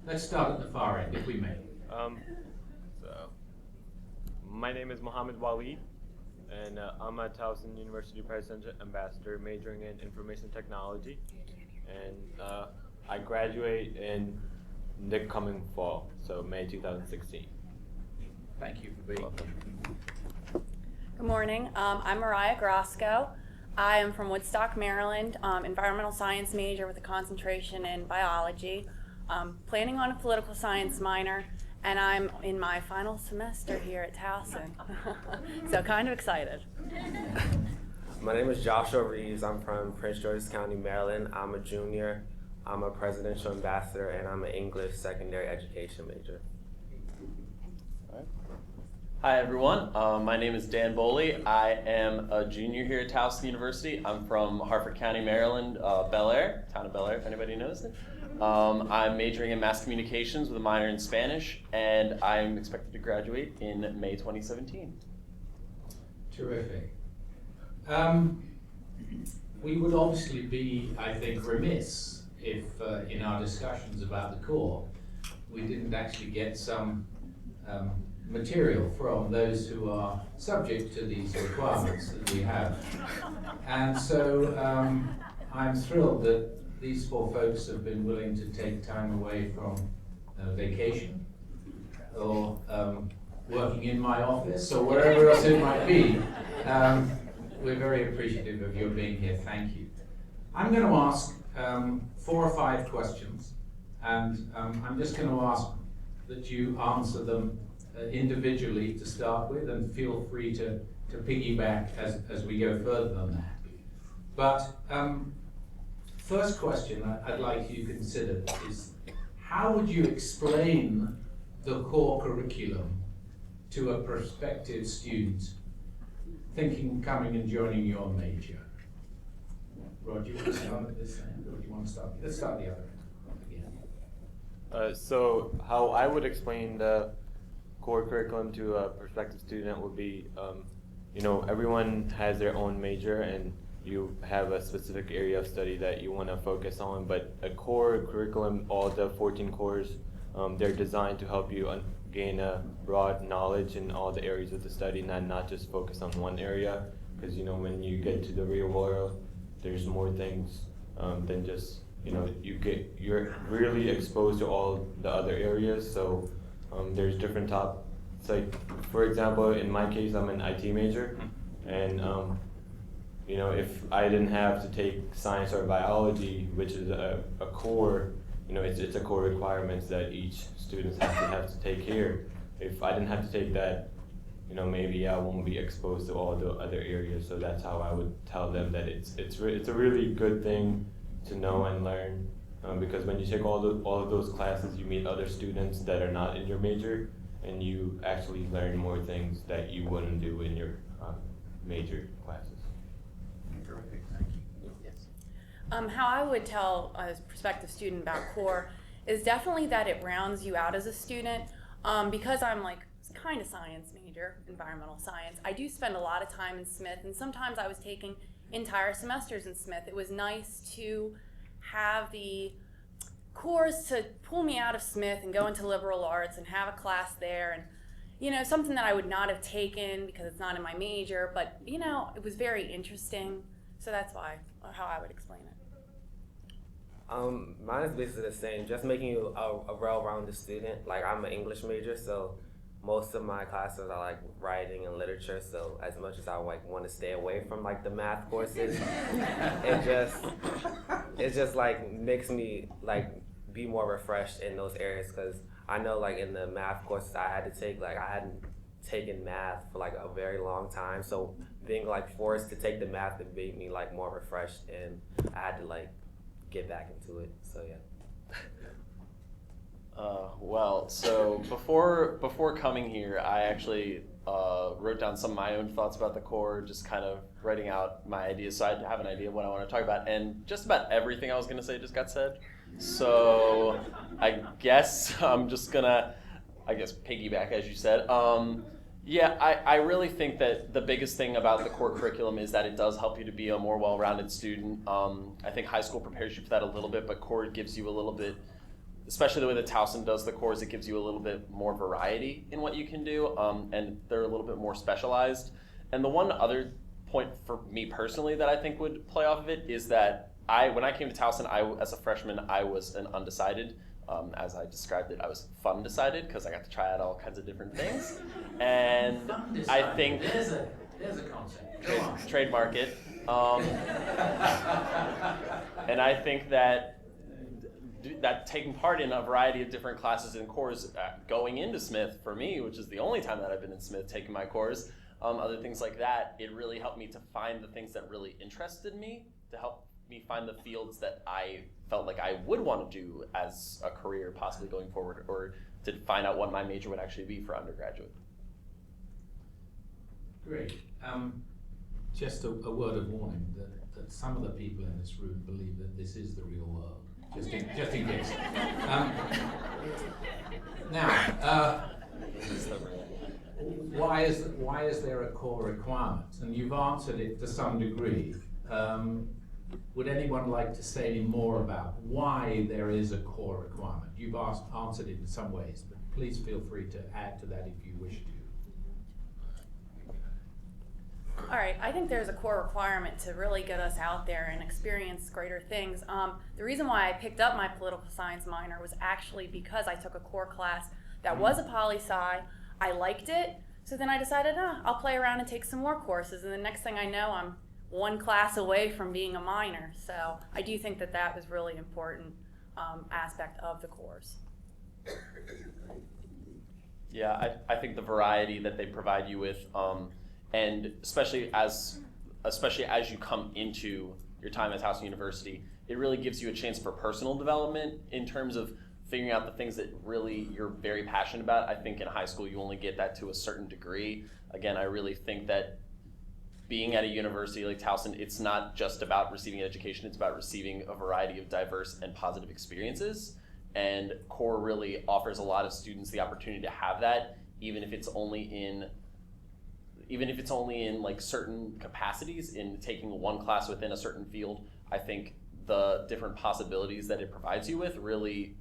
Let's start at the far end, if we may. So, my name is Mohammed Waleed, and I'm a Towson University President Ambassador majoring in Information Technology, and I graduate in the coming fall, so May 2016. Thank you for being here. Good morning. I'm Mariah Grosco. I am from Woodstock, Maryland, environmental science major with a concentration in biology. Planning on a political science minor, and I'm in my final semester here at Towson. So kind of excited. My name is Joshua Reeves. I'm from Prince George's County, Maryland. I'm a junior. I'm a presidential ambassador, and I'm an English secondary education major. Hi everyone, my name is Dan Boley. I am a junior here at Towson University. I'm from Harford County, Maryland, Bel Air, town of Bel Air if anybody knows it. I'm majoring in mass communications with a minor in Spanish, and I'm expected to graduate in May 2017. Terrific. We would obviously be, I think, remiss if in our discussions about the core, we didn't actually get some material from those who are subject to these requirements that we have. And so I'm thrilled that these four folks have been willing to take time away from vacation or working in my office or wherever else it might be. We're very appreciative of your being here. Thank you. I'm going to ask 4 or 5 questions, and I'm just going to ask that you answer them individually to start with, and feel free to piggyback as we go further than that. But first question I'd like you to consider is, how would you explain the core curriculum to a prospective student thinking, coming and joining your major? Rod, do you want to start at this end, or do you want to start? Let's start the other end. So how I would explain the core curriculum to a prospective student would be, everyone has their own major and you have a specific area of study that you want to focus on, but a core curriculum, all the 14 cores, they're designed to help you gain a broad knowledge in all the areas of the study, not just focus on one area, because when you get to the real world, there's more things than just, you're really exposed to all the other areas, so there's different it's like, for example, in my case, I'm an IT major, and if I didn't have to take science or biology, which is a core, it's a core requirements that each student have to take here. If I didn't have to take that, maybe I won't be exposed to all the other areas. So that's how I would tell them that it's a really good thing to know and learn, because when you take all of those classes, you meet other students that are not in your major, and you actually learn more things that you wouldn't do in your major classes. Terrific, thank you. Yes. How I would tell a prospective student about core is definitely that it rounds you out as a student. Because I'm kind of science major, environmental science, I do spend a lot of time in Smith, and sometimes I was taking entire semesters in Smith. It was nice to have the cores to pull me out of Smith and go into liberal arts and have a class there, and something that I would not have taken because it's not in my major, but it was very interesting. So that's how I would explain it. Mine is basically the same, just making you a well-rounded student. Like, I'm an English major, so most of my classes are writing and literature, so as much as I want to stay away from the math courses, it just makes me be more refreshed in those areas, because I know in the math courses I had to take, I hadn't taken math for a very long time, so being forced to take the math, it made me more refreshed, and I had to get back into it. So yeah. So before coming here, I actually wrote down some of my own thoughts about the core, just kind of writing out my ideas, so I have an idea of what I want to talk about, and just about everything I was going to say just got said. So I guess I'm just gonna, piggyback, as you said. I really think that the biggest thing about the core curriculum is that it does help you to be a more well-rounded student. I think high school prepares you for that a little bit, but core gives you a little bit especially the way that Towson does the cores, it gives you a little bit more variety in what you can do, and they're a little bit more specialized. And the one other point for me personally that I think would play off of it is that when I came to Towson, as a freshman, I was an undecided. As I described it, I was fun decided because I got to try out all kinds of different things. And I think there's a concept. Go on. Trademark it. And I think that taking part in a variety of different classes and cores going into Smith for me, which is the only time that I've been in Smith taking my cores, other things like that, it really helped me to find the things that really interested me, to help me find the fields that I felt like I would want to do as a career possibly going forward, or to find out what my major would actually be for undergraduate. Great. Just a word of warning that some of the people in this room believe that this is the real world, just in case. Now, why is there a core requirement? And you've answered it to some degree. Would anyone like to say any more about why there is a core requirement? You've answered it in some ways, but please feel free to add to that if you wish to. All right, I think there's a core requirement to really get us out there and experience greater things. The reason why I picked up my political science minor was actually because I took a core class that was a poli-sci. I liked it, so then I decided, I'll play around and take some more courses, and the next thing I know, I'm one class away from being a minor. So I do think that that was really important aspect of the course. Yeah, I think the variety that they provide you with, and especially as you come into your time at Towson University, it really gives you a chance for personal development in terms of figuring out the things that really you're very passionate about. I think in high school you only get that to a certain degree. Again, I really think that being at a university like Towson, it's not just about receiving an education, it's about receiving a variety of diverse and positive experiences. And CORE really offers a lot of students the opportunity to have that, even if it's only in like certain capacities in taking one class within a certain field. I think the different possibilities that it provides you with really,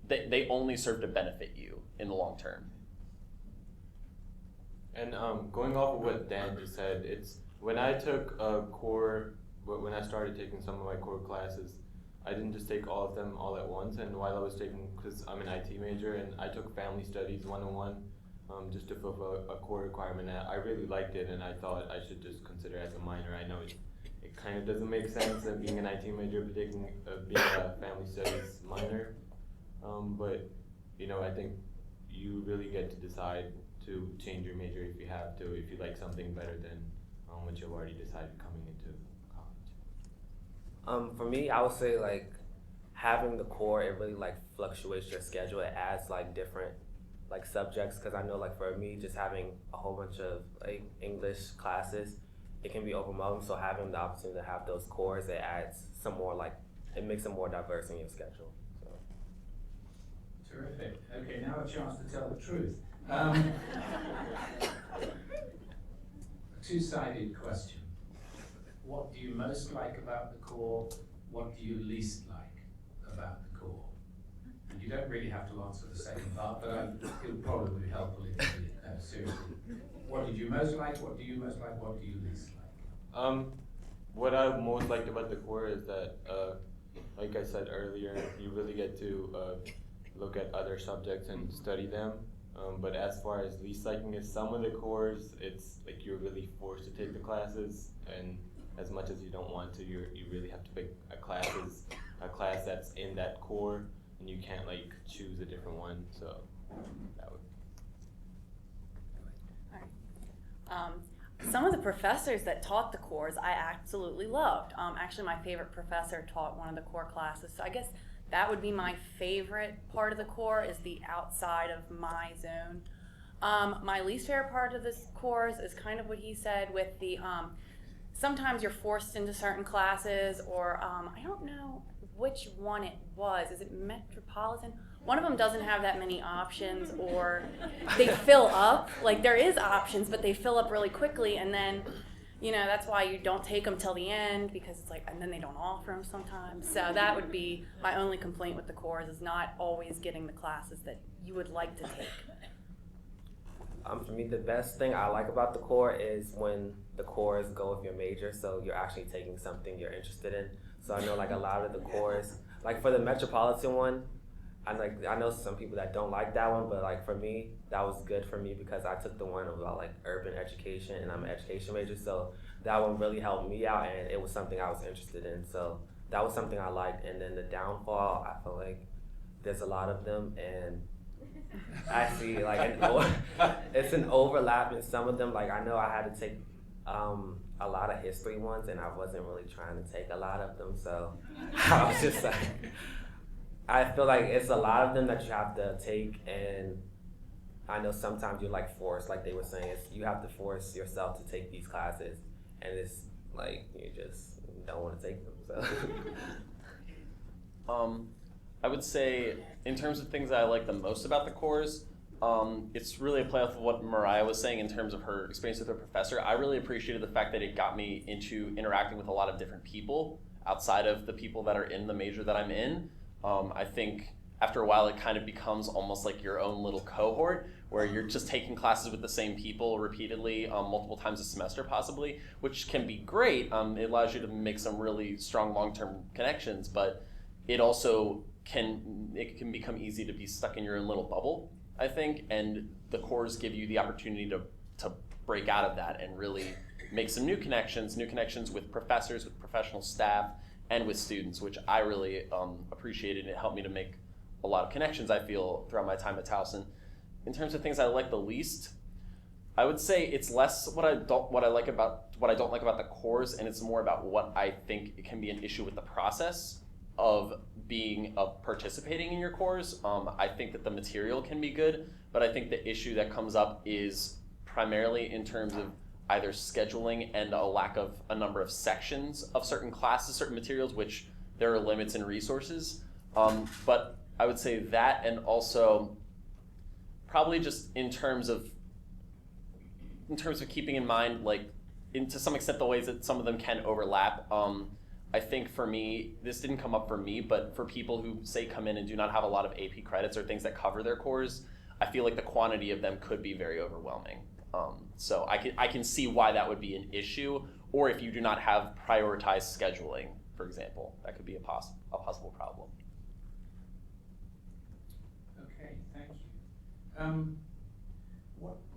they only serve to benefit you in the long term. And going off of what Dan just said, it's when I took when I started taking some of my core classes, I didn't just take all of them all at once. And while I was taking, because I'm an IT major, and I took Family Studies 101 just to fulfill a core requirement. And I really liked it, and I thought I should just consider it as a minor. I know it kind of doesn't make sense that being an IT major, but taking being a Family Studies minor. But I think you really get to decide to change your major if you have to, if you like something better than what you've already decided coming into college. For me, I would say like having the core, it really like fluctuates your schedule. It adds like different like subjects, because I know like for me, just having a whole bunch of like English classes, it can be overwhelming. So having the opportunity to have those cores, it adds some more like, it makes it more diverse in your schedule. So. Terrific. Okay, now a chance to tell the truth. Two-sided question. What do you most like about the core? What do you least like about the core? And you don't really have to answer the second part, but it'll probably be helpful if you did. Seriously. What did you most like? What do you most like? What do you least like? What I most liked about the core is that, like I said earlier, you really get to look at other subjects and study them. But as far as least liking is, some of the cores, it's like you're really forced to take the classes, and as much as you don't want to, you really have to pick a class that's in that core, and you can't like choose a different one. So that would. All right. Some of the professors that taught the cores I absolutely loved. Actually, my favorite professor taught one of the core classes, so I guess that would be my favorite part of the core, is the outside of my zone. My least favorite part of this course is kind of what he said with the, sometimes you're forced into certain classes, or I don't know which one it was. Is it Metropolitan? One of them doesn't have that many options, or they fill up. Like there is options, but they fill up really quickly, and then That's why you don't take them till the end, because it's like, and then they don't offer them sometimes. So that would be my only complaint with the cores, is not always getting the classes that you would like to take. For me, the best thing I like about the core is when the cores go with your major, so you're actually taking something you're interested in. So I know like a lot of the cores, like for the metropolitan one, I know some people that don't like that one, but like for me, that was good for me because I took the one about like urban education, and I'm an education major, so that one really helped me out, and it was something I was interested in. So that was something I liked. And then the downfall, I feel like there's a lot of them, and I see like it's an overlap in some of them. Like I know I had to take a lot of history ones, and I wasn't really trying to take a lot of them, so I was just like, I feel like it's a lot of them that you have to take, and I know sometimes you're like forced, like they were saying, you have to force yourself to take these classes, and it's like you just don't want to take them. So. I would say, in terms of things that I like the most about the cores, it's really a play off of what Mariah was saying in terms of her experience with her professor. I really appreciated the fact that it got me into interacting with a lot of different people outside of the people that are in the major that I'm in. I think after a while it kind of becomes almost like your own little cohort where you're just taking classes with the same people repeatedly, multiple times a semester possibly, which can be great. It allows you to make some really strong long-term connections, but it also can become easy to be stuck in your own little bubble, I think, and the cores give you the opportunity to break out of that and really make some new connections with professors, with professional staff, and with students, which I really appreciated, and it helped me to make a lot of connections, I feel, throughout my time at Towson. In terms of things I like the least, I would say it's less what I don't like about the cores, and it's more about what I think it can be an issue with the process of participating in your cores. I think that the material can be good, but I think the issue that comes up is primarily in terms of either scheduling and a lack of a number of sections of certain classes, certain materials, which there are limits in resources. But I would say that, and also probably just in terms of keeping in mind, like, to some extent, the ways that some of them can overlap. I think for me, this didn't come up for me, but for people who say come in and do not have a lot of AP credits or things that cover their cores, I feel like the quantity of them could be very overwhelming. So I can see why that would be an issue, or if you do not have prioritized scheduling, for example, that could be a possible problem. Okay, thank you.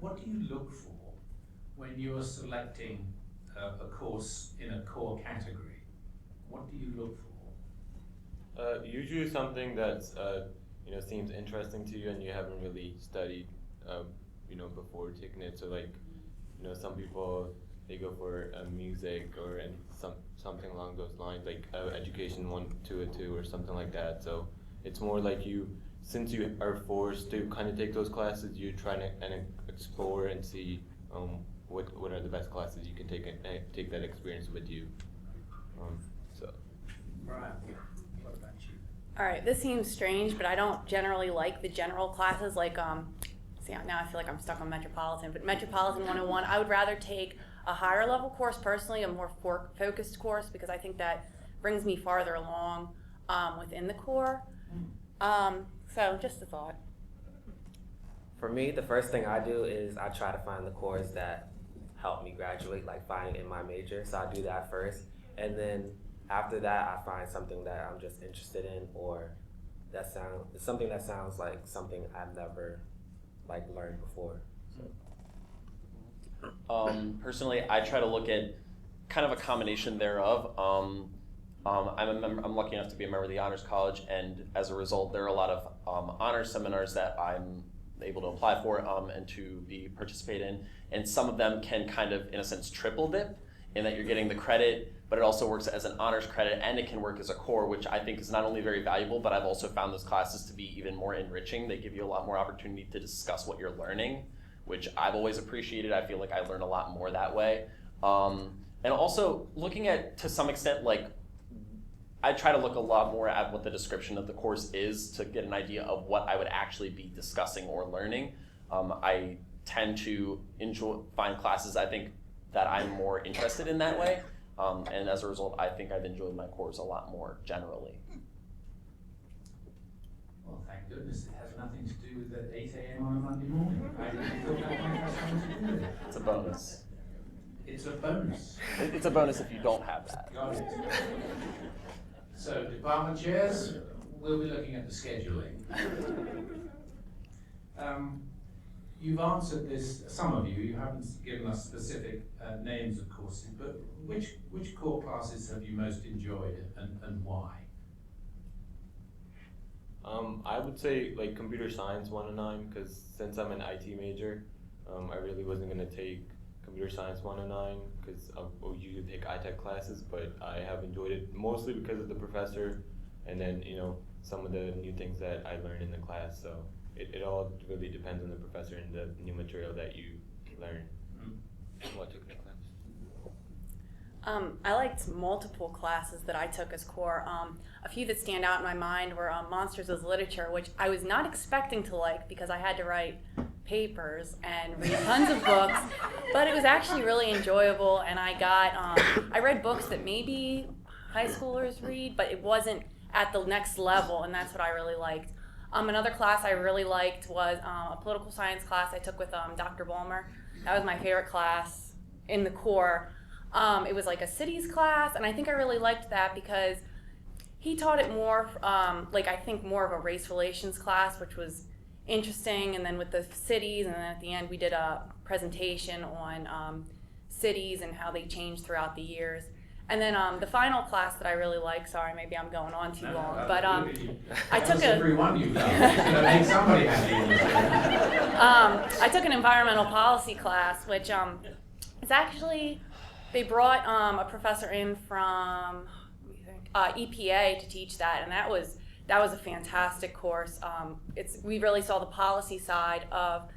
What do you look for when you're selecting a course in a core category? What do you look for? Usually something that's seems interesting to you and you haven't really studied before taking it. So like some people, they go for music or something along those lines, like education 102 or something like that. So it's more like since you are forced to kind of take those classes, you try to explore and see what are the best classes you can take that experience with you. Brian, what about you? All right, this seems strange, but I don't generally like the general classes. Like, see, now I feel like I'm stuck on Metropolitan, but Metropolitan 101, I would rather take a higher level course personally, a more focused course, because I think that brings me farther along within the core. So just a thought. For me, the first thing I do is I try to find the cores that help me graduate, like finding in my major. So I do that first, and then after that, I find something that I'm just interested in, or something that sounds like something I've never learned before. So. Personally, I try to look at kind of a combination thereof. I'm lucky enough to be a member of the Honors College, and as a result, there are a lot of honors seminars that I'm able to apply for and to participate in, and some of them can kind of, in a sense, triple dip, in that you're getting the credit, but it also works as an honors credit, and it can work as a core, which I think is not only very valuable, but I've also found those classes to be even more enriching. They give you a lot more opportunity to discuss what you're learning, which I've always appreciated. I feel like I learn a lot more that way. And also looking at, to some extent, I try to look a lot more at what the description of the course is to get an idea of what I would actually be discussing or learning. I tend to find classes, I think, that I'm more interested in that way. And as a result, I think I've enjoyed my course a lot more generally. Well, thank goodness it has nothing to do with the 8 a.m. on a Monday morning. I didn't thought that might have something to do with it. It's a bonus. It's a bonus. It's a bonus if you don't have that. Got it. So, department chairs, we'll be looking at the scheduling. You've answered this, some of you haven't given us specific names of courses, but which core classes have you most enjoyed and why? I would say like computer science 109, because since I'm an IT major, I really wasn't going to take computer science 109 because I would usually take iTech classes, but I have enjoyed it mostly because of the professor and then, you know, some of the new things that I learned in the class. So it all really depends on the professor and the new material that you learn. What took the class? I liked multiple classes that I took as core. A few that stand out in my mind were Monsters as Literature, which I was not expecting to like because I had to write papers and read tons of books, but it was actually really enjoyable, and I read books that maybe high schoolers read, but it wasn't at the next level, and that's what I really liked. Another class I really liked was a political science class I took with Dr. Ballmer. That was my favorite class in the core. It was like a cities class, and I think I really liked that because he taught it more, I think more of a race relations class, which was interesting, and then with the cities, and then at the end we did a presentation on cities and how they changed throughout the years. And then the final class that I really liked, sorry, maybe I'm going on too long, but I took every one you've done. It's going to make somebody happy. I took an environmental policy class, which is actually, they brought a professor in from EPA to teach that, and that was a fantastic course. We really saw the policy side of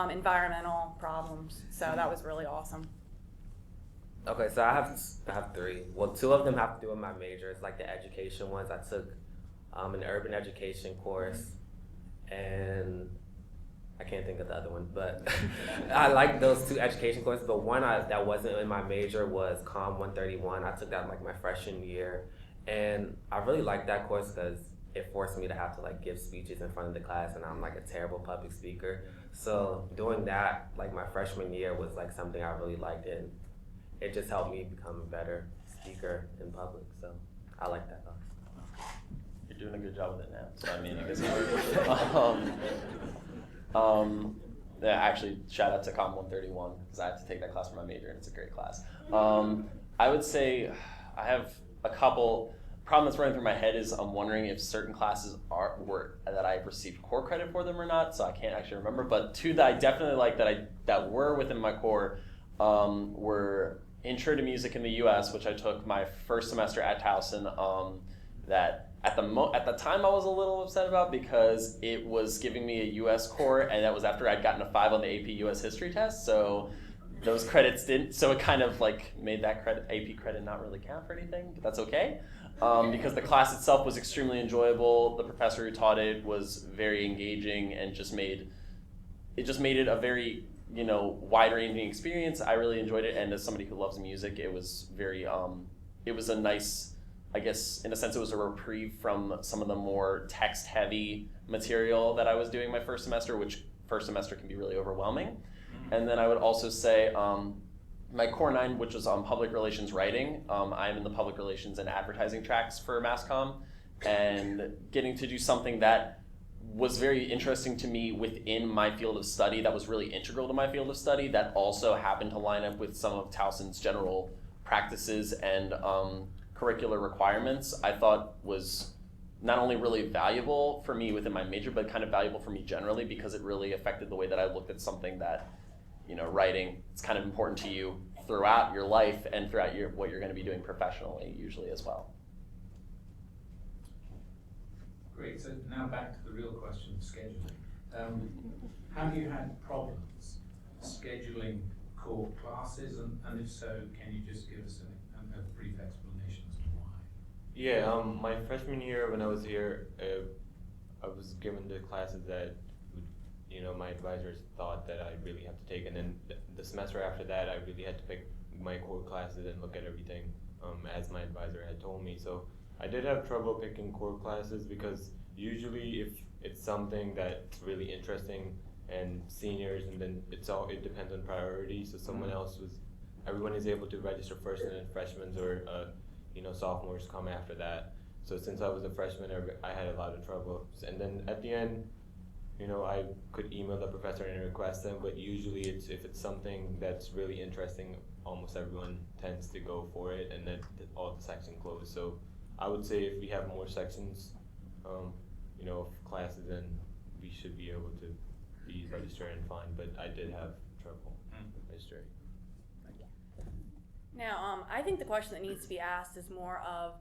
environmental problems, so that was really awesome. Okay, so I have three. Well, two of them have to do with my major. It's like the education ones. I took an urban education course, and I can't think of the other one, but I like those two education courses. But one that wasn't in my major was COM 131. I took that like my freshman year, and I really liked that course because it forced me to have to like give speeches in front of the class, and I'm like a terrible public speaker. So doing that like my freshman year was like something I really liked, and it just helped me become a better speaker in public. So I like that class. You're doing a good job with it now. So I mean, I guess. Yeah, actually, shout out to COM 131 because I had to take that class for my major, and it's a great class. I would say I have a couple. Problem that's running through my head is I'm wondering if certain classes were that I received core credit for them or not. So I can't actually remember. But two that I definitely like that were within my core were Intro to Music in the U.S., which I took my first semester at Towson. That at the time I was a little upset about because it was giving me a U.S. core, and that was after I'd gotten a 5 on the AP U.S. history test. So those credits didn't. So it kind of like made that AP credit not really count for anything. But that's okay. Because the class itself was extremely enjoyable. The professor who taught it was very engaging and just made it a very wide-ranging experience. I really enjoyed it, and as somebody who loves music, it was very it was a nice, I guess in a sense it was a reprieve from some of the more text-heavy material that I was doing my first semester, which first semester can be really overwhelming. And then I would also say my core 9, which was on public relations writing. I'm in the public relations and advertising tracks for MassComm, and getting to do something that was very interesting to me within my field of study, that was really integral to my field of study, that also happened to line up with some of Towson's general practices and curricular requirements, I thought was not only really valuable for me within my major, but kind of valuable for me generally because it really affected the way that I looked at something that, writing, it's kind of important to you throughout your life and throughout what you're going to be doing professionally usually as well. Great, so now back to the real question of scheduling. Have you had problems scheduling core classes, and if so, can you just give us a brief explanation as to why? Yeah, my freshman year when I was here, I was given the classes that would my advisors thought that I really have to take. And then the semester after that, I really had to pick my core classes and look at everything as my advisor had told me. So I did have trouble picking core classes because usually if it's something that's really interesting and seniors, and then it depends on priority. So everyone is able to register first, and then freshmen or sophomores come after that. So since I was a freshman, I had a lot of trouble. And then at the end, I could email the professor and request them, but usually if it's something that's really interesting, almost everyone tends to go for it, and then all the sections close. So I would say if we have more sections, of classes, then we should be able to be registered and fine, but I did have trouble registering. Now, I think the question that needs to be asked is more of,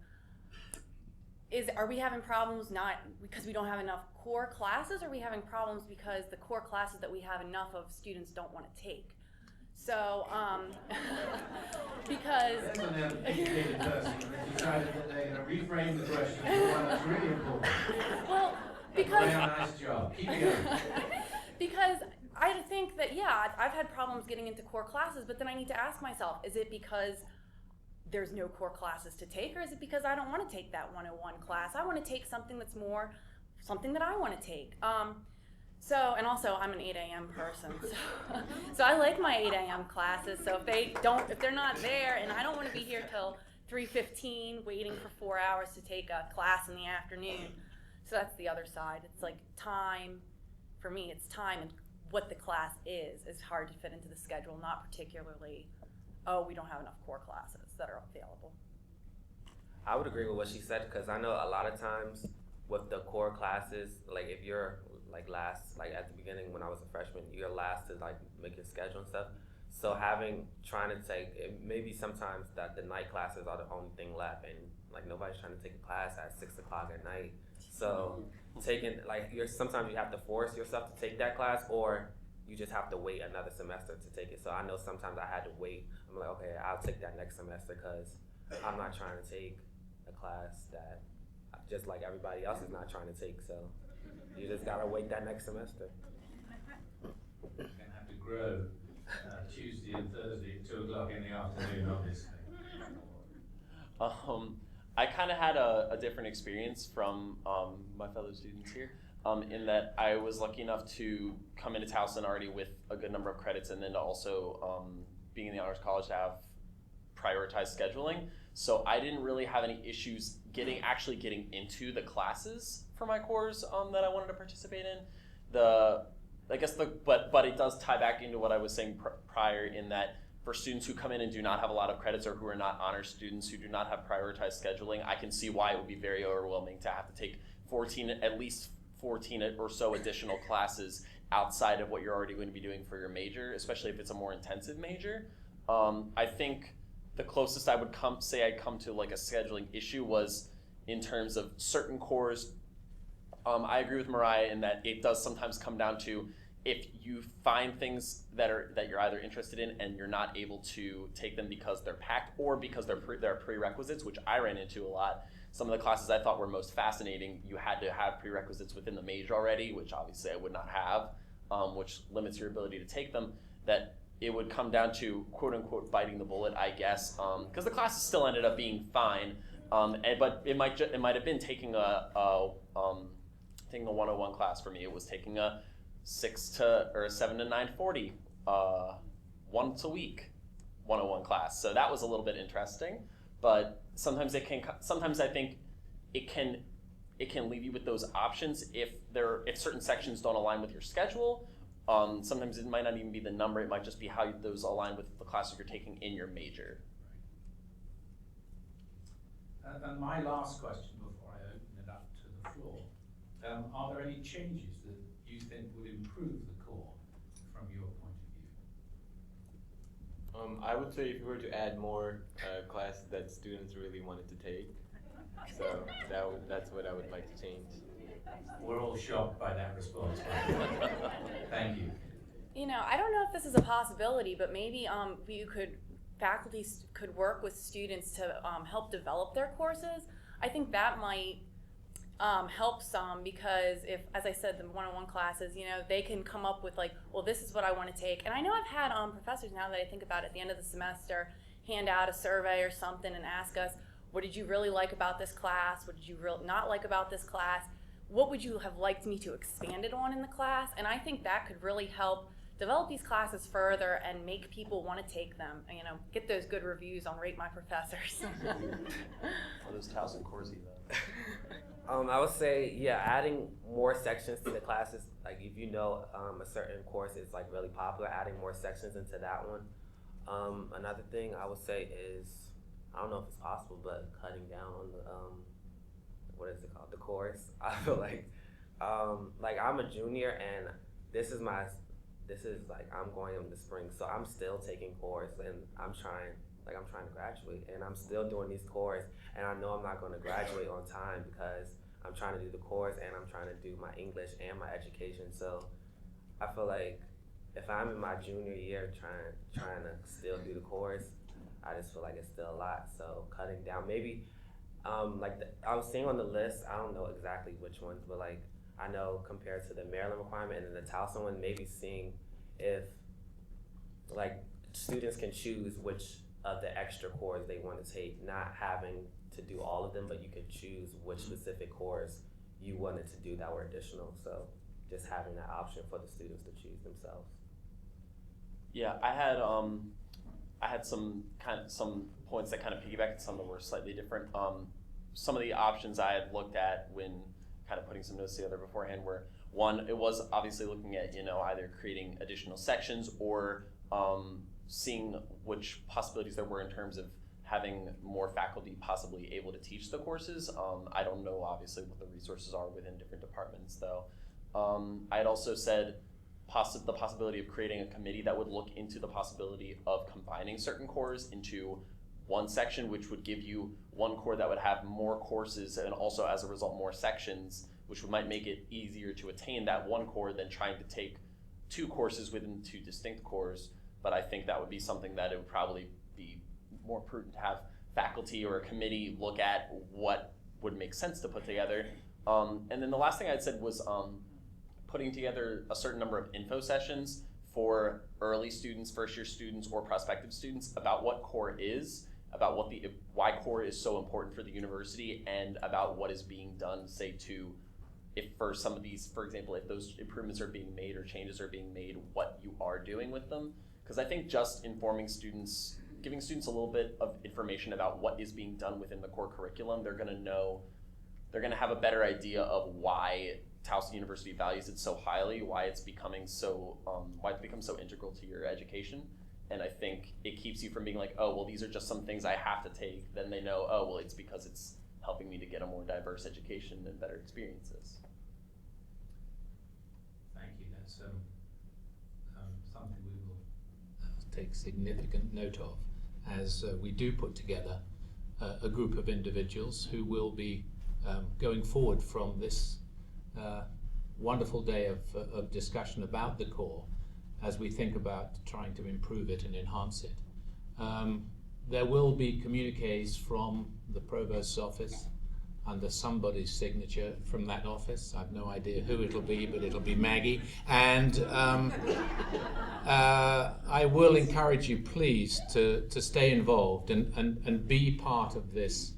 are we having problems not because we don't have enough core classes, or are we having problems because the core classes that we have enough of students don't want to take? So, because... That's an educated person who decided that they're going to reframe the question to one that's really important. Well, because... Very nice job. Keep it going. Because I think that, I've had problems getting into core classes, but then I need to ask myself, is it because there's no core classes to take, or is it because I don't want to take that 101 class? I want to take something that's more something that I want to take. And also I'm an 8 a.m. person, so I like my 8 a.m. classes. So if they're not there, and I don't want to be here till 3:15 waiting for 4 hours to take a class in the afternoon. So that's the other side. It's like time. For me, it's time, and what the class is hard to fit into the schedule, not particularly, we don't have enough core classes that are available. I would agree with what she said, because I know a lot of times with the core classes, like if you're last, at the beginning when I was a freshman, you're last to make your schedule and stuff. So trying to take, maybe sometimes that the night classes are the only thing left, and nobody's trying to take a class at 6 o'clock at night. So sometimes you have to force yourself to take that class, or you just have to wait another semester to take it. So I know sometimes I had to wait. I'm like, okay, I'll take that next semester, because I'm not trying to take a class that just like everybody else is not trying to take. So you just gotta wait that next semester. You're going to have to grow Tuesday and Thursday at 2 o'clock in the afternoon, obviously. I kind of had a different experience from my fellow students here, in that I was lucky enough to come into Towson already with a good number of credits, and then to also being in the Honors College to have prioritized scheduling. So I didn't really have any issues actually getting into the classes for my course that I wanted to participate in. But it does tie back into what I was saying prior, in that for students who come in and do not have a lot of credits, or who are not honor students who do not have prioritized scheduling, I can see why it would be very overwhelming to have to take at least 14 or so additional classes outside of what you're already going to be doing for your major, especially if it's a more intensive major. I think the closest I would come to a scheduling issue was in terms of certain cores. I agree with Mariah in that it does sometimes come down to, if you find things that you're either interested in and you're not able to take them because they're packed, or because they're prerequisites, which I ran into a lot. Some of the classes I thought were most fascinating, you had to have prerequisites within the major already, which obviously I would not have, which limits your ability to take them. That it would come down to quote unquote biting the bullet, I guess, because the classes still ended up being fine, but it might have been taking a 101 class for me. It was taking a 7 to 9:40 once a week 101 class. So that was a little bit interesting, but sometimes I think it can leave you with those options if certain sections don't align with your schedule. Sometimes it might not even be the number, it might just be how those align with the classes you're taking in your major. And my last question before I open it up to the floor, are there any changes that you think would improve the core from your point of view? I would say if you were to add more classes that students really wanted to take, so that's what I would like to change. We're all shocked by that response. Thank you. I don't know if this is a possibility, but maybe faculty could work with students to help develop their courses. I think that might helps some because if, as I said, the one-on-one classes, you know, they can come up with like, well, this is what I want to take. And I know I've had professors, now that I think about it, at the end of the semester, hand out a survey or something and ask us, what did you really like about this class? What did you not like about this class? What would you have liked me to expand it on in the class? And I think that could really help develop these classes further and make people want to take them. You know, get those good reviews on Rate My Professors. Or those Towson cores even. I would say, yeah, adding more sections to the classes. Like if you know a certain course is like really popular, adding more sections into that one. Another thing I would say is, I don't know if it's possible, but cutting down on the what is it called? The course. I feel like I'm a junior and this is like I'm going in the spring, so I'm still taking course and I'm trying to graduate and I'm still doing these courses and I know I'm not going to graduate on time because I'm trying to do the course and I'm trying to do my English and my education. So I feel like if I'm in my junior year trying to still do the course, I just feel like it's still a lot. So cutting down, maybe I was seeing on the list, I don't know exactly which ones, but like I know compared to the Maryland requirement and then the Towson one, maybe seeing if like students can choose which of the extra cores they want to take, not having to do all of them, but you could choose which specific cores you wanted to do that were additional. So just having that option for the students to choose themselves. Yeah, I had some points that kind of piggybacked and some that were slightly different. Some of the options I had looked at when kind of putting some notes together beforehand were, one, it was obviously looking at, you know, either creating additional sections or seeing which possibilities there were in terms of having more faculty possibly able to teach the courses. I don't know obviously what the resources are within different departments though. I had also said the possibility of creating a committee that would look into the possibility of combining certain cores into one section, which would give you one core that would have more courses and also as a result more sections, which might make it easier to attain that one core than trying to take two courses within two distinct cores. But I think that would be something that it would probably be more prudent to have faculty or a committee look at what would make sense to put together. And then the last thing I'd said was putting together a certain number of info sessions for early students, first year students, or prospective students about what core is, about why core is so important for the university, and about what is being done, say to, if for some of these, for example, if those improvements are being made or changes are being made, what you are doing with them. Because I think just informing students, giving students a little bit of information about what is being done within the core curriculum, they're gonna have a better idea of why Towson University values it so highly, why it's becoming so, why it becomes so integral to your education. And I think it keeps you from being like, oh, well, these are just some things I have to take. Then they know, oh, well, it's because it's helping me to get a more diverse education and better experiences. Thank you. That's something we will take significant note of as we do put together a group of individuals who will be going forward from this wonderful day of discussion about the core as we think about trying to improve it and enhance it. There will be communiques from the provost's office under somebody's signature from that office. I've no idea who it'll be, but it'll be Maggie. And I will encourage you, please, to stay involved and be part of this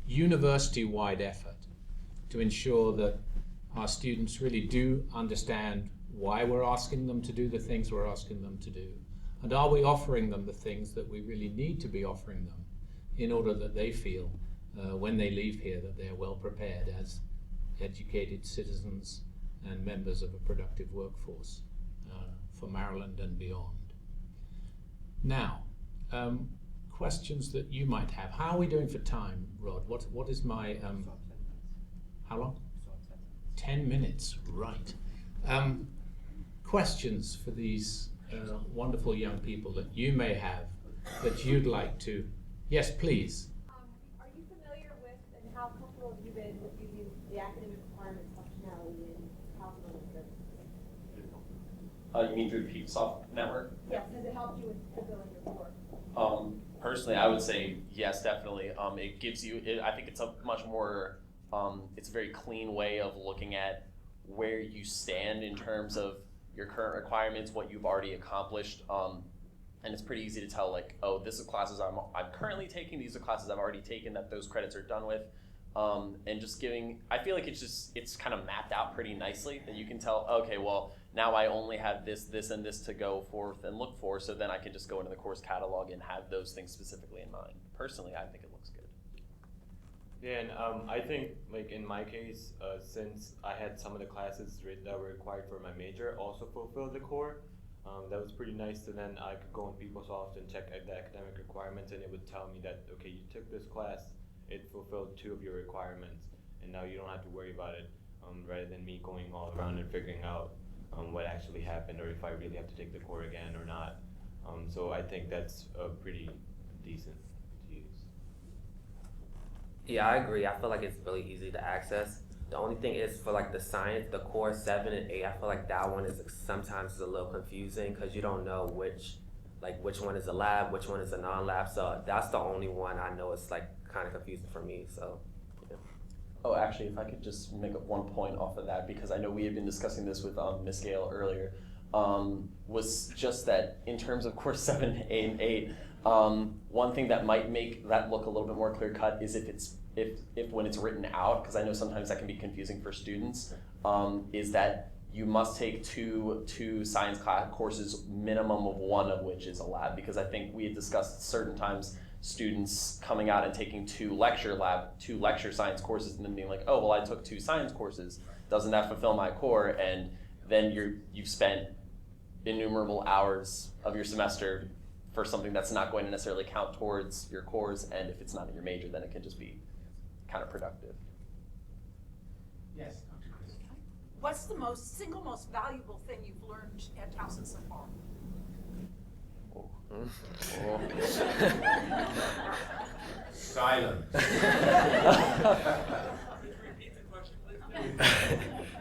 university-wide effort to ensure that our students really do understand why we're asking them to do the things we're asking them to do. And are we offering them the things that we really need to be offering them in order that they feel when they leave here that they're well prepared as educated citizens and members of a productive workforce for Maryland and beyond. Now, questions that you might have. How are we doing for time, Rod? What is my, how long? 10 minutes, right. Questions for these wonderful young people that you may have that you'd like to, yes, please. Are you familiar with and how comfortable have you been with using the academic requirements functionality in Towson Electric? You mean through the PeopleSoft network? Yes, has it helped you with fulfilling your core? Personally, I would say yes, definitely. It gives you, I think it's a much more it's a very clean way of looking at where you stand in terms of your current requirements, what you've already accomplished, and it's pretty easy to tell, like, oh, this is classes I'm currently taking, these are classes I've already taken that those credits are done with, and just giving, I feel like it's kind of mapped out pretty nicely that you can tell, okay, well, now I only have this, and this to go forth and look for, so then I can just go into the course catalog and have those things specifically in mind. Personally, I think it looks good. Yeah, and I think, like in my case, since I had some of the classes that were required for my major also fulfilled the core, that was pretty nice. So then I could go in PeopleSoft and check the academic requirements, and it would tell me that, okay, you took this class, it fulfilled 2 of your requirements, and now you don't have to worry about it, rather than me going all around and figuring out what actually happened, or if I really have to take the core again or not. So I think that's pretty decent to use. Yeah, I agree. I feel like it's really easy to access. The only thing is for like the science, the core 7 and 8, I feel like that one is sometimes a little confusing because you don't know which one is a lab, which one is a non-lab. So that's the only one I know is like kind of confusing for me. So. Yeah. Oh, actually, if I could just make up one point off of that, because I know we had been discussing this with Ms. Gale earlier, was just that in terms of course 7, 8, and 8, one thing that might make that look a little bit more clear cut is if when it's written out, because I know sometimes that can be confusing for students, is that you must take two science class courses, minimum of 1 of which is a lab, because I think we had discussed certain times students coming out and taking 2 lecture science courses and then being like, oh, well, I took 2 science courses, doesn't that fulfill my core? And then you've spent innumerable hours of your semester for something that's not going to necessarily count towards your cores, and if it's not in your major, then it can just be counterproductive. Yes, Dr. Chris. What's the single most valuable thing you've learned at Towson so far? Silence.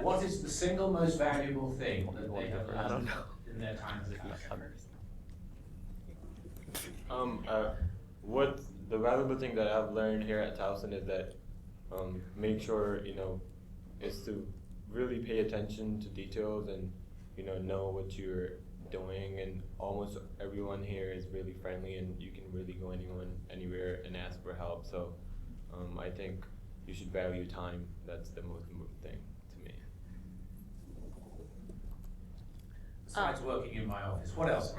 What is the single most valuable thing that they have learned in their time as a teacher? What the valuable thing that I've learned here at Towson is that make sure, is to really pay attention to details and, know what you're doing, and almost everyone here is really friendly and you can really go anywhere and ask for help. So I think you should value time. That's the most important thing to me. Besides working in my office, what else?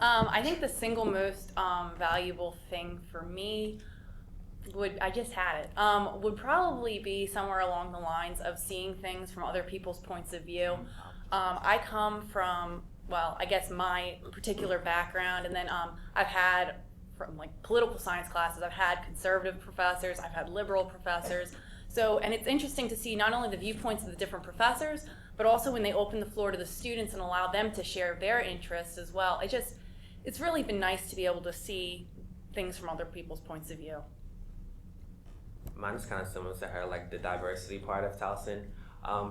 I think the single most valuable thing for me would probably be somewhere along the lines of seeing things from other people's points of view. I come from, I guess my particular background, and then I've had from like political science classes, I've had conservative professors, I've had liberal professors. So, and it's interesting to see not only the viewpoints of the different professors, but also when they open the floor to the students and allow them to share their interests as well. It's really been nice to be able to see things from other people's points of view. Mine is kind of similar to her, like the diversity part of Towson.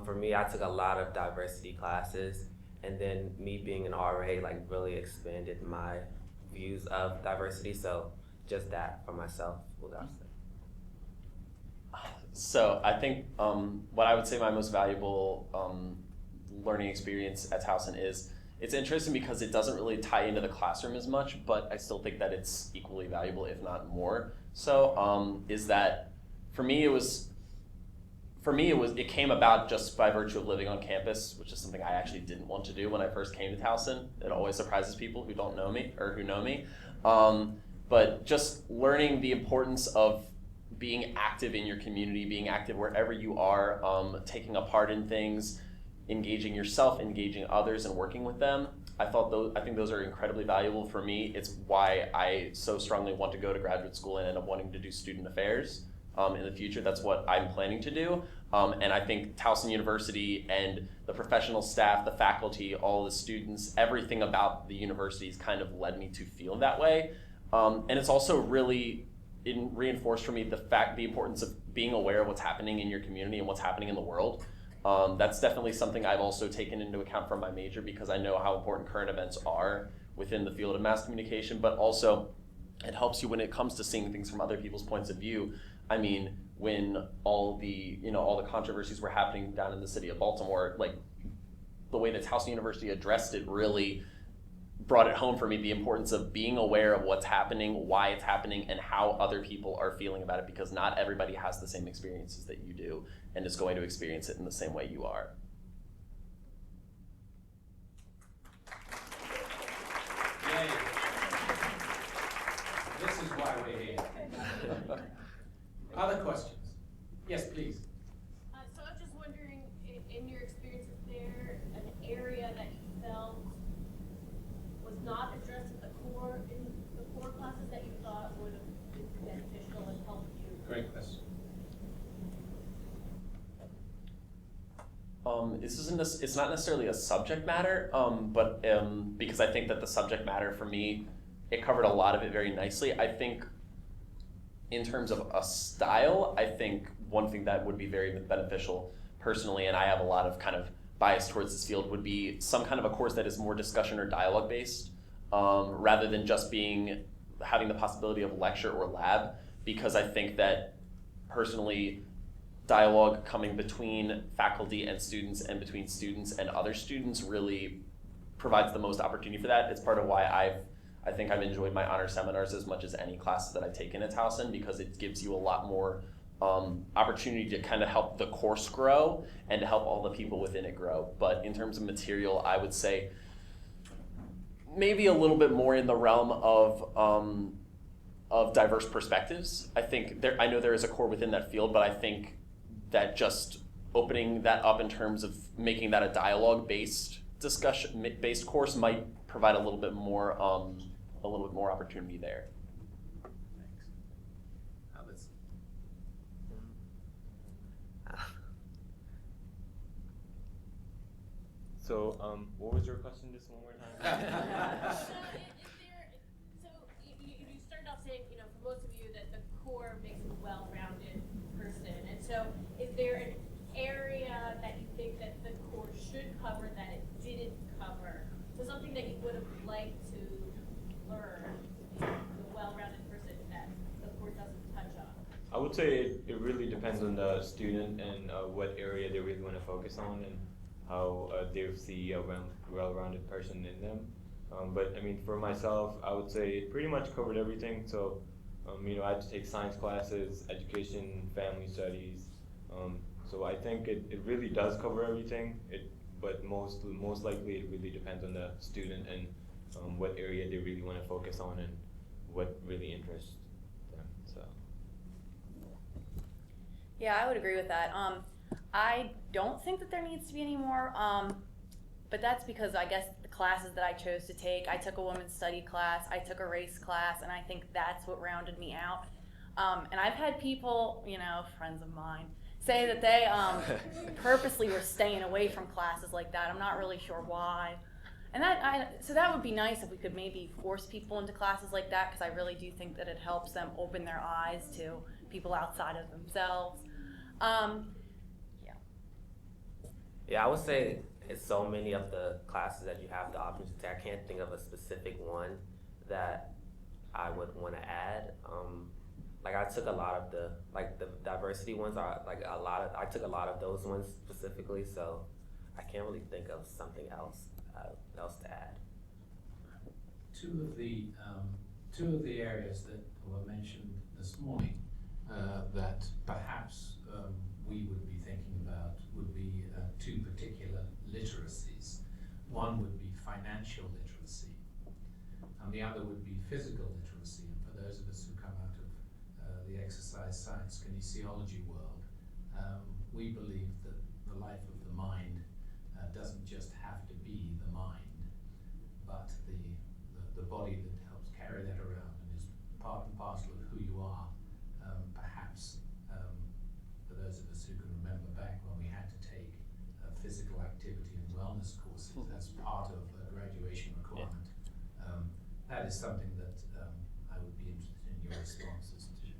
For me, I took a lot of diversity classes, and then me being an RA like really expanded my views of diversity. So just that for myself, what I say. So I think what I would say my most valuable learning experience at Towson is, it's interesting because it doesn't really tie into the classroom as much, but I still think that it's equally valuable, if not more. So is that for me it came about just by virtue of living on campus, which is something I actually didn't want to do when I first came to Towson. It always surprises people who don't know me or who know me. But just learning the importance of being active in your community, being active wherever you are, taking a part in things, engaging yourself, engaging others, and working with them. I think those are incredibly valuable for me. It's why I so strongly want to go to graduate school and end up wanting to do student affairs in the future. That's what I'm planning to do. And I think Towson University and the professional staff, the faculty, all the students, everything about the university has kind of led me to feel that way. And it's also really reinforced for me the importance of being aware of what's happening in your community and what's happening in the world. That's definitely something I've also taken into account from my major, because I know how important current events are within the field of mass communication, but also it helps you when it comes to seeing things from other people's points of view. I mean, when all the controversies were happening down in the city of Baltimore, like the way that Towson University addressed it really brought it home for me, the importance of being aware of what's happening, why it's happening, and how other people are feeling about it, because not everybody has the same experiences that you do and is going to experience it in the same way you are. Yay. This is why we're here. Other questions? Yes, please. So I was just wondering, in your experience, is there an area that you felt was not addressed in the core classes that you thought would have been beneficial and helped you? Great question. It's not necessarily a subject matter, but because I think that the subject matter for me, it covered a lot of it very nicely. I think in terms of a style, I think one thing that would be very beneficial personally, and I have a lot of kind of bias towards this field, would be some kind of a course that is more discussion or dialogue based, rather than just having the possibility of lecture or lab, because I think that personally, dialogue coming between faculty and students and between students and other students really provides the most opportunity for that. It's part of why I think I've enjoyed my honor seminars as much as any classes that I've taken at Towson, because it gives you a lot more opportunity to kind of help the course grow and to help all the people within it grow. But in terms of material, I would say maybe a little bit more in the realm of diverse perspectives. I know there is a core within that field, but I think that just opening that up in terms of making that a dialogue-based discussion-based course might provide a little bit more opportunity there. Thanks. Others? So, what was your question just one more time? So you started off saying, for most of you, that the core makes a well-rounded person. And so is there an area that you think that the core should cover that it didn't cover? So something that you would have liked to learn, the well-rounded person that the core doesn't touch on? I would say it really depends on the student and what area they really want to focus on and how they see a well-rounded person in them. But I mean, for myself, I would say it pretty much covered everything. So, I had to take science classes, education, family studies. So I think it really does cover everything. But most likely it really depends on the student and what area they really want to focus on and what really interests them. So. Yeah, I would agree with that. I don't think that there needs to be any more, but that's because I guess the classes that I chose to take, I took a women's study class, I took a race class, and I think that's what rounded me out. And I've had people, friends of mine, say that they purposely were staying away from classes like that. I'm not really sure why. And so that would be nice if we could maybe force people into classes like that, because I really do think that it helps them open their eyes to people outside of themselves. Yeah, I would say it's so many of the classes that you have the option to take. I can't think of a specific one that I would want to add. I took a lot of the diversity ones are I took a lot of those ones specifically, so I can't really think of something else to add. Two of the areas that were mentioned this morning that perhaps we would be thinking about would be two particular literacies. One would be financial literacy, and the other would be physical literacy. And for those of us who come out of the exercise science kinesiology world, we believe that the life of the mind doesn't just have to be the mind, but the body that helps carry that around and is part and parcel of who you are. Perhaps for those of us who can remember back when we had to take physical activity and wellness courses as part of a graduation requirement, that is something that I would be interested in your responses to.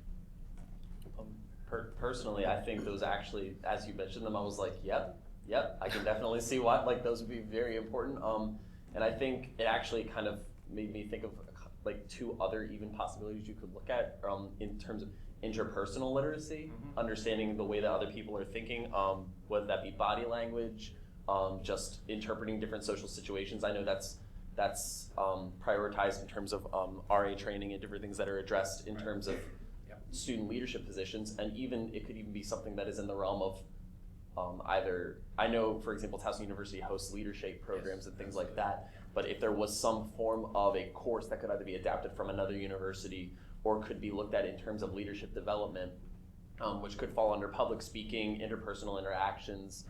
Personally, I think those actually, as you mentioned them, I was like, yep, I can definitely see why those would be very important. And I think it actually kind of made me think of two other even possibilities you could look at in terms of interpersonal literacy, understanding the way that other people are thinking, whether that be body language, just interpreting different social situations. I know that's prioritized in terms of RA training and different things that are addressed in terms of student leadership positions, and it could even be something that is in the realm of either, I know, for example, Towson University hosts leadership programs and things like that, but if there was some form of a course that could either be adapted from another university or could be looked at in terms of leadership development, which could fall under public speaking, interpersonal interactions,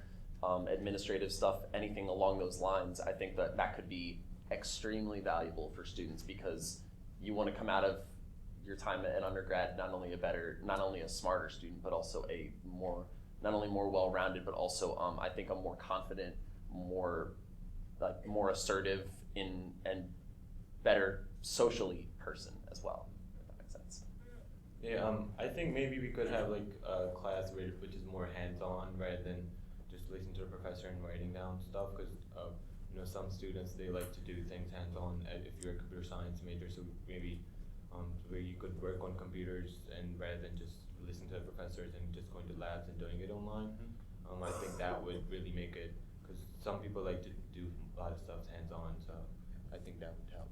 administrative stuff, anything along those lines, I think that could be extremely valuable for students, because you want to come out of your time at undergrad not only a smarter student, but also not only more well-rounded, but also I think a more confident, more assertive and better socially person as well, if that makes sense. Yeah, I think maybe we could have like a class which is more hands-on rather than just listening to the professor and writing down stuff, because some students, they like to do things hands-on if you're a computer science major, so maybe where you could work on computers and rather than just listen to the professors and just going to labs and doing it online. I think that would really make it, because some people like to do a lot of stuff hands-on, so I think that would help.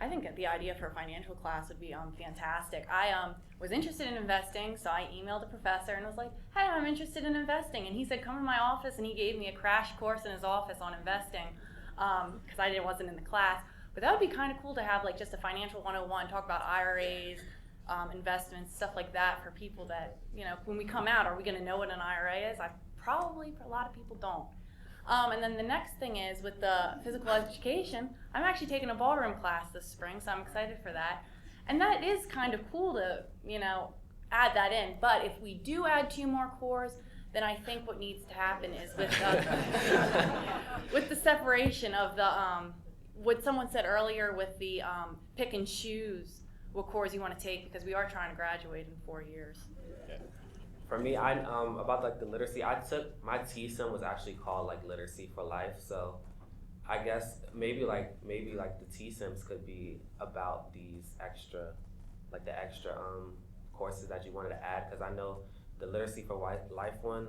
I think that the idea for a financial class would be fantastic. I was interested in investing, so I emailed the professor and was like, hey, I'm interested in investing. And he said, come to my office, and he gave me a crash course in his office on investing, because I wasn't in the class. But that would be kind of cool to have like just a financial 101, talk about IRAs, investments, stuff like that for people that, when we come out, are we going to know what an IRA is? Probably a lot of people don't. And then the next thing is with the physical education, I'm actually taking a ballroom class this spring, so I'm excited for that. And that is kind of cool to, add that in. But if we do add 2 more cores, then I think what needs to happen is with with the separation of the, what someone said earlier with the pick and choose what cores you want to take, because we are trying to graduate in 4 years. For me, about like the literacy, I took my TSIM was actually called like Literacy for Life. So I guess maybe like the TSIMs could be about these extra courses that you wanted to add, because I know the Literacy for Life one,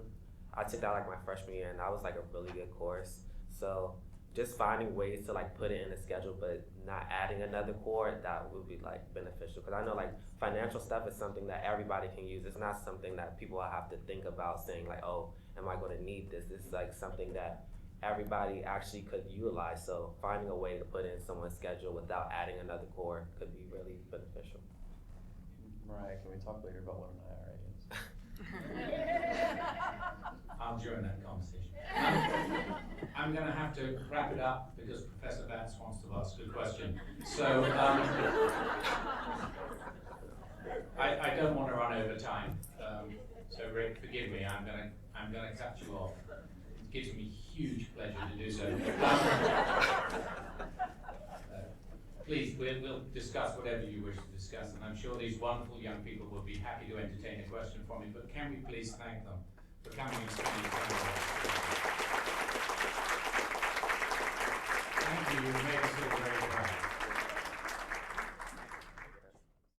I took that like my freshman year, and that was like a really good course. So just finding ways to like put it in a schedule, but not adding another core, that would be like beneficial. Because I know like financial stuff is something that everybody can use. It's not something that people have to think about saying like, oh, am I going to need this? This is like something that everybody actually could utilize. So finding a way to put it in someone's schedule without adding another core could be really beneficial. Mariah, can we talk later about what an IRA is? I'll join that conversation. I'm going to have to wrap it up because Professor Batts wants to ask a question. So I don't want to run over time. So Rick, forgive me. I'm going to cut you off. It gives me huge pleasure to do so. Please, we'll discuss whatever you wish to discuss, and I'm sure these wonderful young people will be happy to entertain a question from you. But can we please thank them for coming and spending time with us?